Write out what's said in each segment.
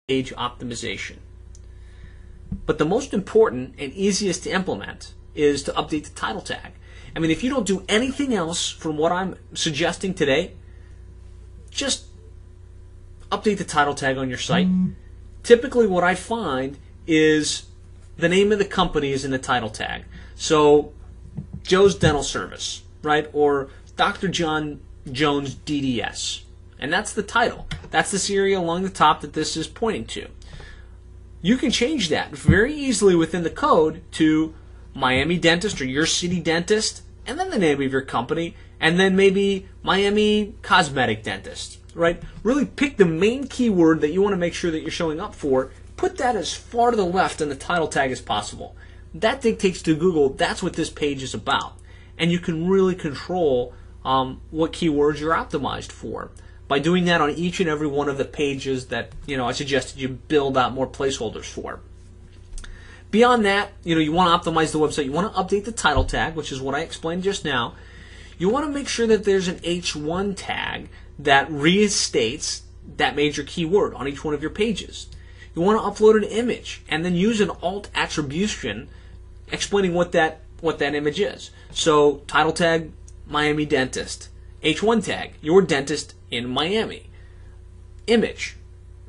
page optimization. But the most important and easiest to implement is to update the title tag. I mean, if you don't do anything else from what I'm suggesting today, just update the title tag on your site. Typically what I find is the name of the company is in the title tag. So Joe's Dental Service, right? Or Dr. John Jones DDS. And that's the title. That's the serial along the top that this is pointing to. You can change that very easily within the code to Miami Dentist or Your City Dentist, and then the name of your company, and then maybe Miami Cosmetic Dentist, right? Really pick the main keyword that you want to make sure that you're showing up for. Put that as far to the left in the title tag as possible. That dictates to Google that's what this page is about. And you can really control what keywords you're optimized for by doing that on each and every one of the pages that I suggested you build out more placeholders for. Beyond that, you want to optimize the website. You want to update the title tag, which is what I explained just now. You want to make sure that there's an H1 tag that restates that major keyword on each one of your pages. You want to upload an image and then use an alt attribution explaining what that image is. So title tag, Miami Dentist. H1 tag, your dentist in Miami. Image,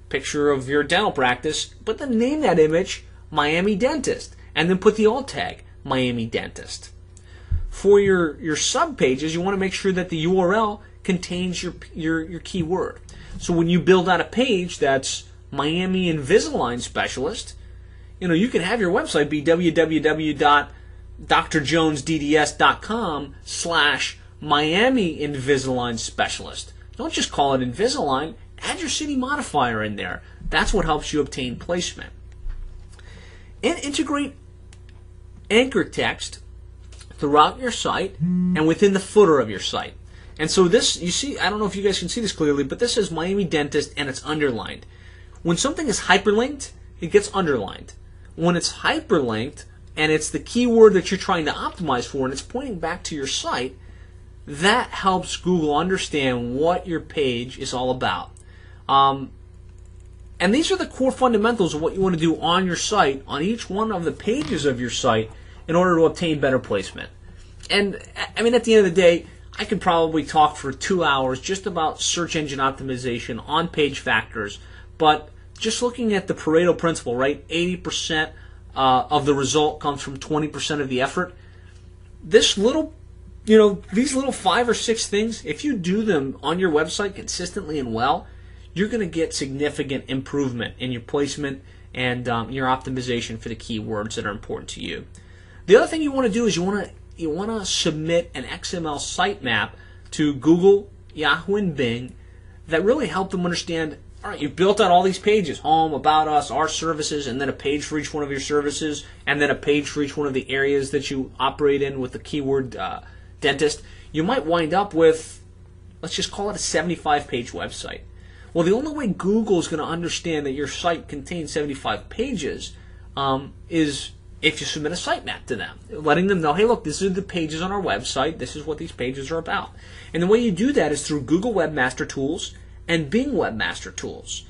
picture of your dental practice, but then name that image Miami Dentist, and then put the alt tag, Miami Dentist. For your sub pages, you want to make sure that the URL contains your keyword. So when you build out a page that's Miami Invisalign Specialist, you can have your website be www.drjonesdds.com/Miami Invisalign Specialist. Don't just call it Invisalign. Add your city modifier in there. That's what helps you obtain placement. And integrate anchor text throughout your site and within the footer of your site. And so this, you see, I don't know if you guys can see this clearly, but this is Miami Dentist and it's underlined. When something is hyperlinked, it gets underlined. When it's hyperlinked and it's the keyword that you're trying to optimize for and it's pointing back to your site, that helps Google understand what your page is all about. And these are the core fundamentals of what you want to do on your site, on each one of the pages of your site, in order to obtain better placement. And I mean, at the end of the day, I could probably talk for 2 hours just about search engine optimization, on-page factors, but just looking at the Pareto principle, right? 80% of the result comes from 20% of the effort. This little, these little 5 or 6 things, if you do them on your website consistently and well, you're going to get significant improvement in your placement and your optimization for the keywords that are important to you. The other thing you want to do is you want to submit an XML sitemap to Google, Yahoo, and Bing that really help them understand, all right, you've built out all these pages, home, about us, our services, and then a page for each one of your services, and then a page for each one of the areas that you operate in with the keyword dentist. You might wind up with, let's just call it a 75-page website. Well, the only way Google is going to understand that your site contains 75 pages is if you submit a sitemap to them, letting them know, hey, look, these are the pages on our website. This is what these pages are about. And the way you do that is through Google Webmaster Tools and Bing Webmaster Tools.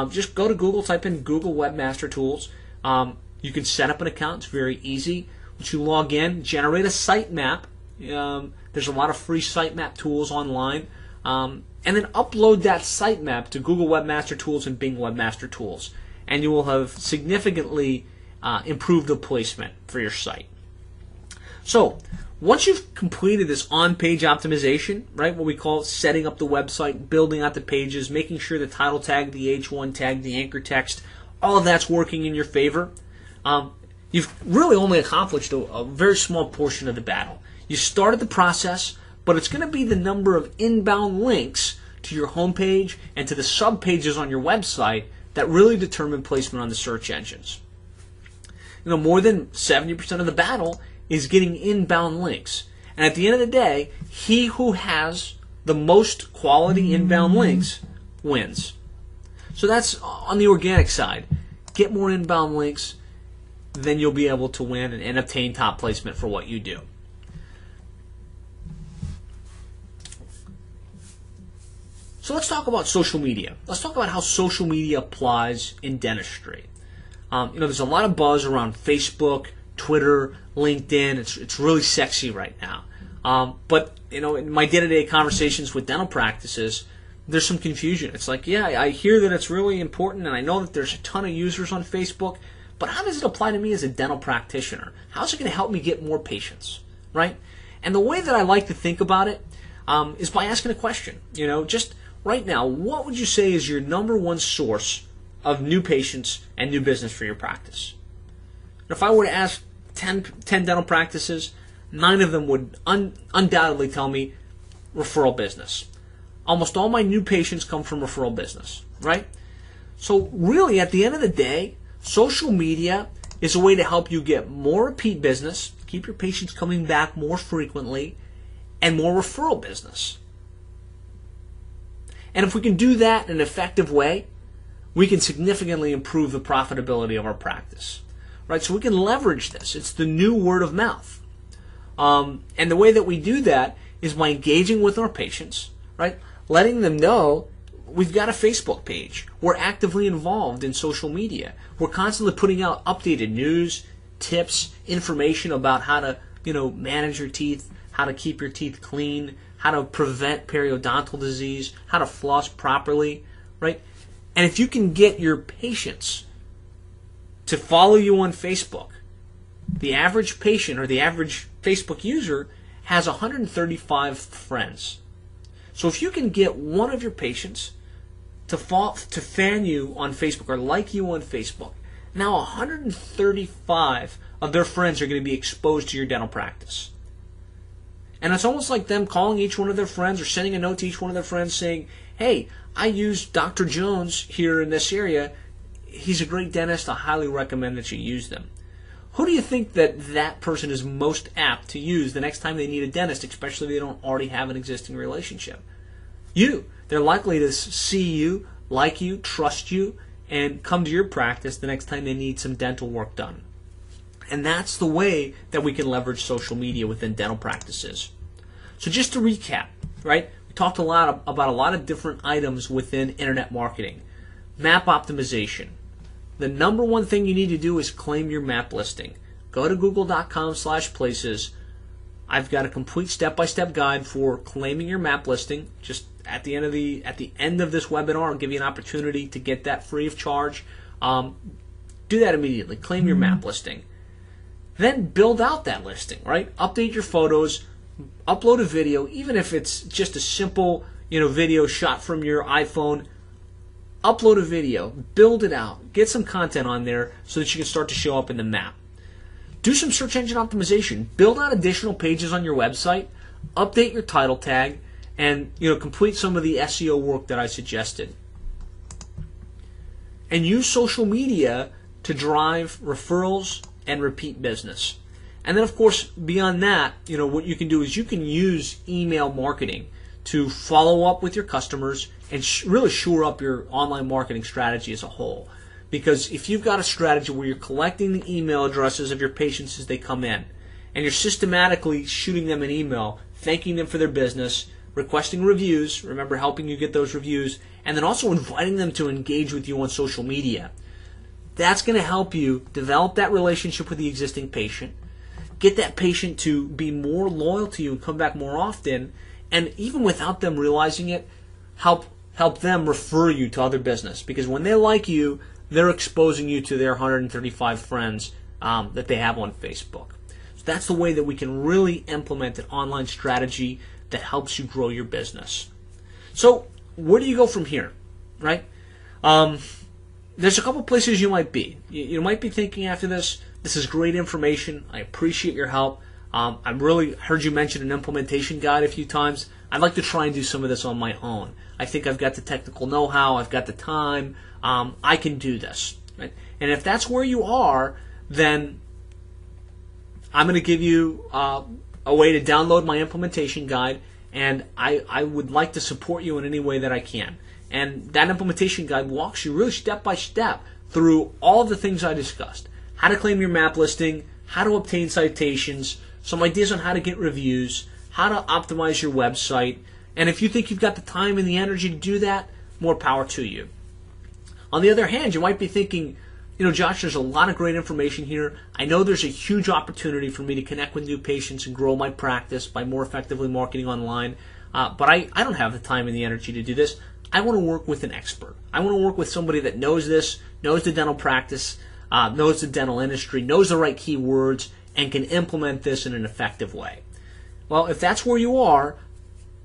Just go to Google, type in Google Webmaster Tools. You can set up an account. It's very easy. Once you log in, generate a sitemap. There's a lot of free sitemap tools online. And then upload that sitemap to Google Webmaster Tools and Bing Webmaster Tools. And you will have significantly improved the placement for your site. So, once you've completed this on-page optimization, right, what we call setting up the website, building out the pages, making sure the title tag, the H1 tag, the anchor text, all of that's working in your favor, you've really only accomplished a very small portion of the battle. You started the process, but it's going to be the number of inbound links to your homepage and to the sub-pages on your website that really determine placement on the search engines. More than 70% of the battle is getting inbound links. And at the end of the day, he who has the most quality inbound links wins. So that's on the organic side. Get more inbound links, then you'll be able to win and obtain top placement for what you do. So let's talk about social media. Let's talk about how social media applies in dentistry. There's a lot of buzz around Facebook, Twitter, LinkedIn. It's really sexy right now. But in my day-to-day conversations with dental practices, there's some confusion. It's like, yeah, I hear that it's really important, and I know that there's a ton of users on Facebook, but how does it apply to me as a dental practitioner? How's it going to help me get more patients, right? And the way that I like to think about it is by asking a question. Just right now, what would you say is your number one source of new patients and new business for your practice? And if I were to ask 10 dental practices, 9 of them would undoubtedly tell me referral business. Almost all my new patients come from referral business, right? So really, at the end of the day, social media is a way to help you get more repeat business, keep your patients coming back more frequently, and more referral business. And if we can do that in an effective way, we can significantly improve the profitability of our practice, right? So we can leverage this. It's the new word of mouth. And the way that we do that is by engaging with our patients, right? Letting them know we've got a Facebook page. We're actively involved in social media. We're constantly putting out updated news, tips, information about how to, manage your teeth, how to keep your teeth clean, how to prevent periodontal disease, how to floss properly, right? And if you can get your patients to follow you on Facebook, the average patient or the average Facebook user has 135 friends. So if you can get one of your patients to fan you on Facebook or like you on Facebook, now 135 of their friends are going to be exposed to your dental practice. And it's almost like them calling each one of their friends or sending a note to each one of their friends saying, hey, I use Dr. Jones here in this area. He's a great dentist. I highly recommend that you use them. Who do you think that person is most apt to use the next time they need a dentist, especially if they don't already have an existing relationship? You. They're likely to see you, like you, trust you, and come to your practice the next time they need some dental work done. And that's the way that we can leverage social media within dental practices. So just to recap, right? We talked about a lot of different items within internet marketing. Map optimization. The number one thing you need to do is claim your map listing. Go to google.com/places. I've got a complete step-by-step guide for claiming your map listing. Just at the end of this webinar, I'll give you an opportunity to get that free of charge. Do that immediately. Claim your map listing. Then build out that listing, right? Update your photos, upload a video, even if it's just a simple, video shot from your iPhone. Upload a video, build it out, get some content on there so that you can start to show up in the map. Do some search engine optimization. Build out additional pages on your website, update your title tag, and complete some of the SEO work that I suggested. And use social media to drive referrals and repeat business. And then, of course, beyond that, what you can do is you can use email marketing to follow up with your customers and really shore up your online marketing strategy as a whole. Because if you've got a strategy where you're collecting the email addresses of your patients as they come in, and you're systematically shooting them an email, thanking them for their business, requesting reviews, remember helping you get those reviews, and then also inviting them to engage with you on social media, that's going to help you develop that relationship with the existing patient, get that patient to be more loyal to you and come back more often, and even without them realizing it, help them refer you to other business. Because when they like you, they're exposing you to their 135 friends that they have on Facebook. So that's the way that we can really implement an online strategy that helps you grow your business. So where do you go from here, right? There's a couple places you might be. You might be thinking after this is great information. I appreciate your help. I've really heard you mention an implementation guide a few times. I'd like to try and do some of this on my own. I think I've got the technical know-how. I've got the time. I can do this. Right? And if that's where you are, then I'm going to give you a way to download my implementation guide, and I would like to support you in any way that I can. And that implementation guide walks you really step by step through all of the things I discussed. How to claim your map listing, how to obtain citations, some ideas on how to get reviews, how to optimize your website, And if you think you've got the time and the energy to do that, more power to you. On the other hand, you might be thinking, Josh, there's a lot of great information here. I know there's a huge opportunity for me to connect with new patients and grow my practice by more effectively marketing online, but I don't have the time and the energy to do this. I want to work with an expert. I want to work with somebody that knows this, knows the dental practice, knows the dental industry, knows the right keywords, and can implement this in an effective way. Well, if that's where you are,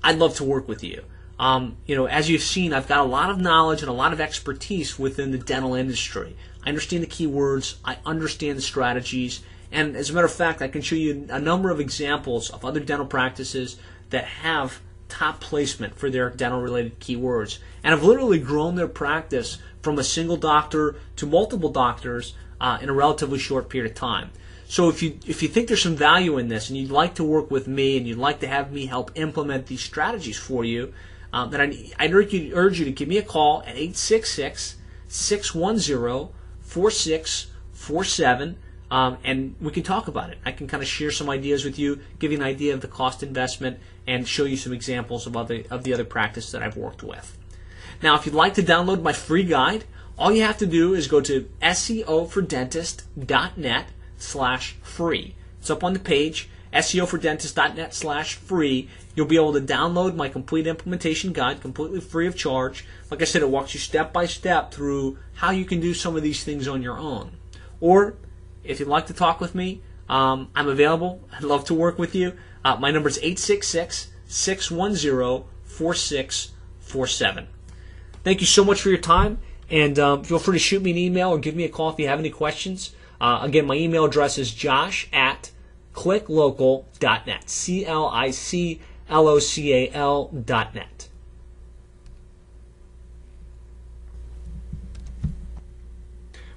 I'd love to work with you. As you've seen, I've got a lot of knowledge and a lot of expertise within the dental industry. I understand the keywords, I understand the strategies, and as a matter of fact, I can show you a number of examples of other dental practices that have top placement for their dental-related keywords, and have literally grown their practice from a single doctor to multiple doctors in a relatively short period of time. So if you think there's some value in this, and you'd like to work with me, and you'd like to have me help implement these strategies for you, then I'd urge you to give me a call at 866-610-4647, and we can talk about it. I can kind of share some ideas with you, give you an idea of the cost investment, and show you some examples of the other practices that I've worked with. Now, if you'd like to download my free guide, all you have to do is go to SEOfordentist.net/free. It's up on the page, SEOfordentist.net/free. You'll be able to download my complete implementation guide completely free of charge. Like I said, it walks you step by step through how you can do some of these things on your own. Or, if you'd like to talk with me, I'm available. I'd love to work with you. My number is 866-610-4647. Thank you so much for your time, and feel free to shoot me an email or give me a call if you have any questions. Again, my email address is josh@clicklocal.net, CLICLOCAL.net.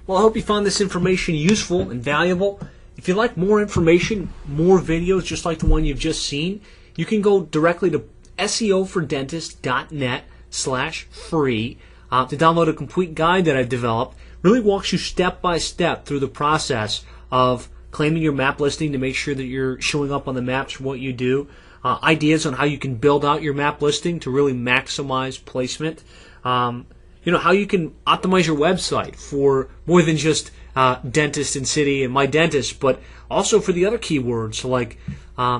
Well, I hope you found this information useful and valuable. If you'd like more information, more videos just like the one you've just seen, you can go directly to SEOfordentist.net/free to download a complete guide that I've developed. Really walks you step by step through the process of claiming your map listing to make sure that you're showing up on the maps for what you do. Ideas on how you can build out your map listing to really maximize placement. How you can optimize your website for more than just dentist and city and my dentist, but also for the other keywords like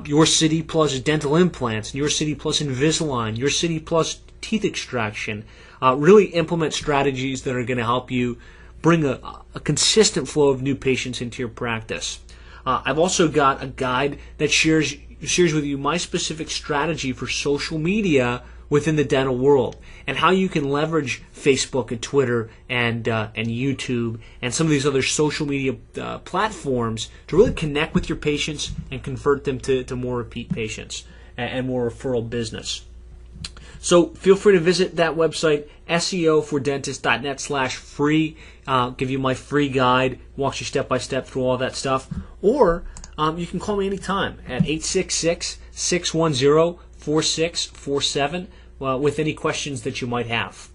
your city plus dental implants, your city plus Invisalign, your city plus teeth extraction. Really implement strategies that are going to help you bring a consistent flow of new patients into your practice. I've also got a guide that shares with you my specific strategy for social media within the dental world, and how you can leverage Facebook and Twitter and YouTube and some of these other social media platforms to really connect with your patients and convert them to more repeat patients and more referral business. So feel free to visit that website, SEOfordentist.net/free. Give you my free guide, walks you step by step through all that stuff. Or you can call me anytime at 866-610-4647 with any questions that you might have.